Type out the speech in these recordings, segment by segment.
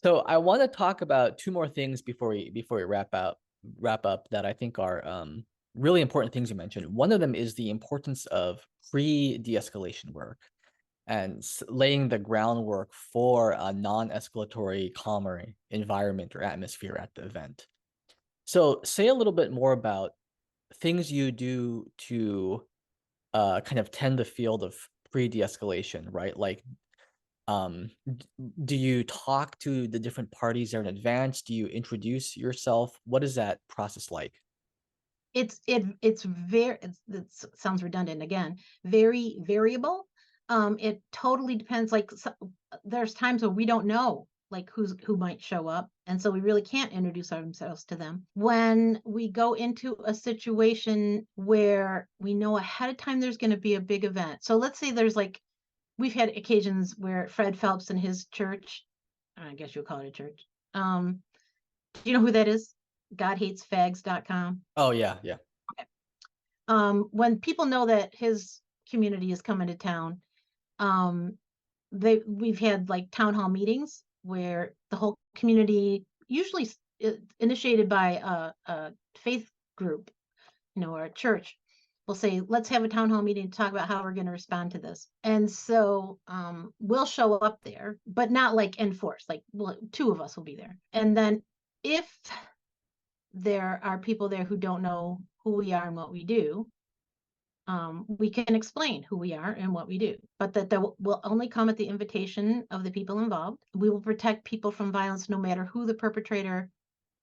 So I want to talk about two more things before we wrap up that I think are really important things you mentioned. One of them is the importance of pre-de-escalation work and laying the groundwork for a non-escalatory, calmer environment or atmosphere at the event. So say a little bit more about things you do to kind of tend the field of pre-de-escalation, right? Like do you talk to the different parties there in advance? Do you introduce yourself? What is that process like? It's very it sounds redundant again, very variable. It totally depends. Like there's times where we don't know like who might show up, and so we really can't introduce ourselves to them. When we go into a situation where we know ahead of time there's going to be a big event. So let's say there's like we've had occasions where Fred Phelps and his church, I guess you'll call it a church. Do you know who that is? GodHatesFags.com. Oh yeah, yeah. When people know that his community is coming to town, um, we've had like town hall meetings where the whole community, usually initiated by a faith group, or a church, will say, let's have a town hall meeting to talk about how we're going to respond to this. And so we'll show up there, but not like in force, like well, two of us will be there. And then if there are people there who don't know who we are and what we do, we can explain who we are and what we do, but that will only come at the invitation of the people involved. We will protect people from violence no matter who the perpetrator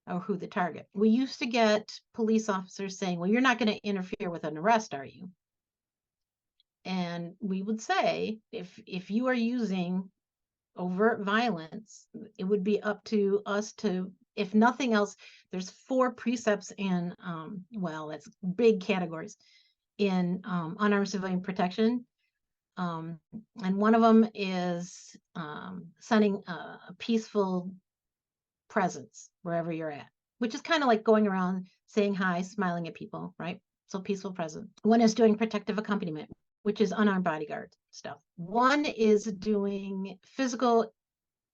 or who the target. We used to get police officers saying, well, you're not going to interfere with an arrest, are you? And we would say, if you are using overt violence, it would be up to us to, if nothing else, there's four precepts in, well, that's big categories in unarmed civilian protection. Um, and one of them is sending a peaceful presence wherever you're at, which is kind of like going around saying hi, smiling at people, right? So peaceful presence. One is doing protective accompaniment, which is unarmed bodyguard stuff. One is doing physical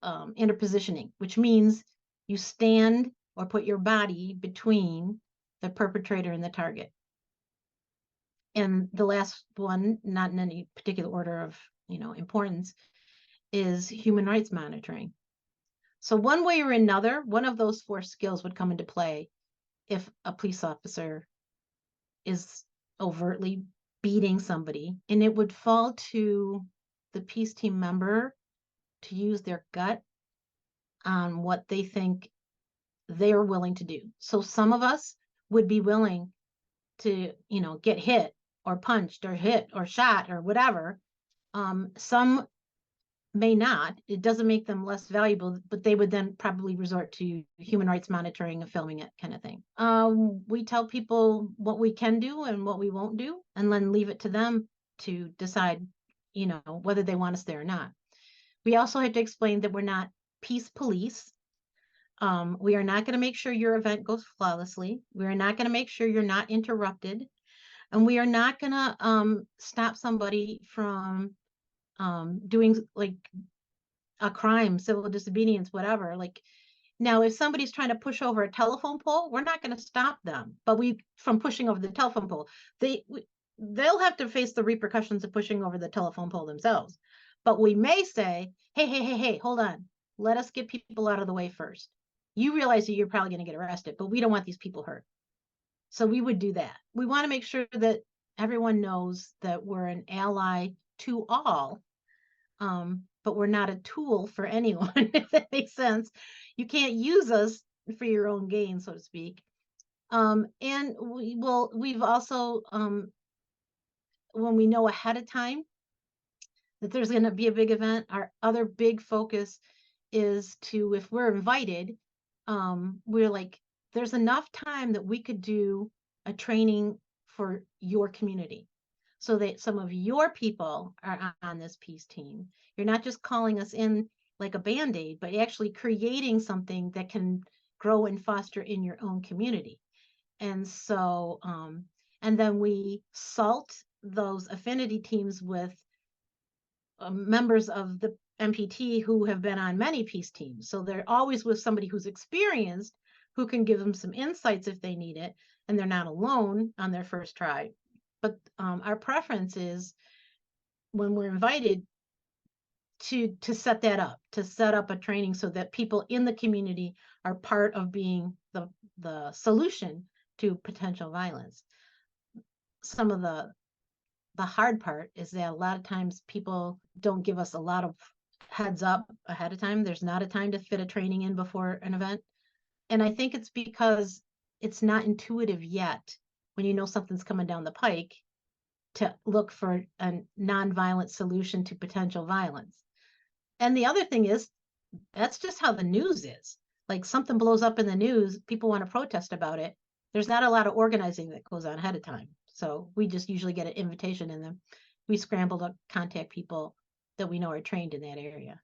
interpositioning, which means you stand or put your body between the perpetrator and the target. And the last one, not in any particular order of importance, is human rights monitoring. So one way or another, one of those four skills would come into play if a police officer is overtly beating somebody, and it would fall to the peace team member to use their gut on what they think they're willing to do. So some of us would be willing to, get hit or punched or hit or shot or whatever. Some may not. It doesn't make them less valuable, but they would then probably resort to human rights monitoring and filming it kind of thing. We tell people what we can do and what we won't do, and then leave it to them to decide, whether they want us there or not. We also have to explain that we're not peace police. We are not going to make sure your event goes flawlessly. We are not going to make sure you're not interrupted. And we are not going to stop somebody from doing like a crime, civil disobedience, whatever. Like now, if somebody's trying to push over a telephone pole, we're not going to stop them, but we from pushing over the telephone pole. They'll have to face the repercussions of pushing over the telephone pole themselves. But we may say, hey, hey, hey, hey, hold on. Let us get people out of the way first. You realize that you're probably going to get arrested, but we don't want these people hurt. So we would do that. We want to make sure that everyone knows that we're an ally to all, but we're not a tool for anyone, if that makes sense. You can't use us for your own gain, so to speak. And we've also, when we know ahead of time that there's going to be a big event, our other big focus is to, if we're invited, we're like, there's enough time that we could do a training for your community so that some of your people are on this peace team. You're not just calling us in like a band-aid, but actually creating something that can grow and foster in your own community. And so, and then we salt those affinity teams with members of the MPT who have been on many peace teams. So they're always with somebody who's experienced, who can give them some insights if they need it, and they're not alone on their first try. But our preference is when we're invited to set that up, to set up a training so that people in the community are part of being the solution to potential violence. Some of the hard part is that a lot of times people don't give us a lot of heads up ahead of time. There's not a time to fit a training in before an event. And I think it's because it's not intuitive yet when you know something's coming down the pike to look for a nonviolent solution to potential violence. And the other thing is, that's just how the news is. Like something blows up in the news, people want to protest about it. There's not a lot of organizing that goes on ahead of time. So we just usually get an invitation and then we scramble to contact people that we know are trained in that area.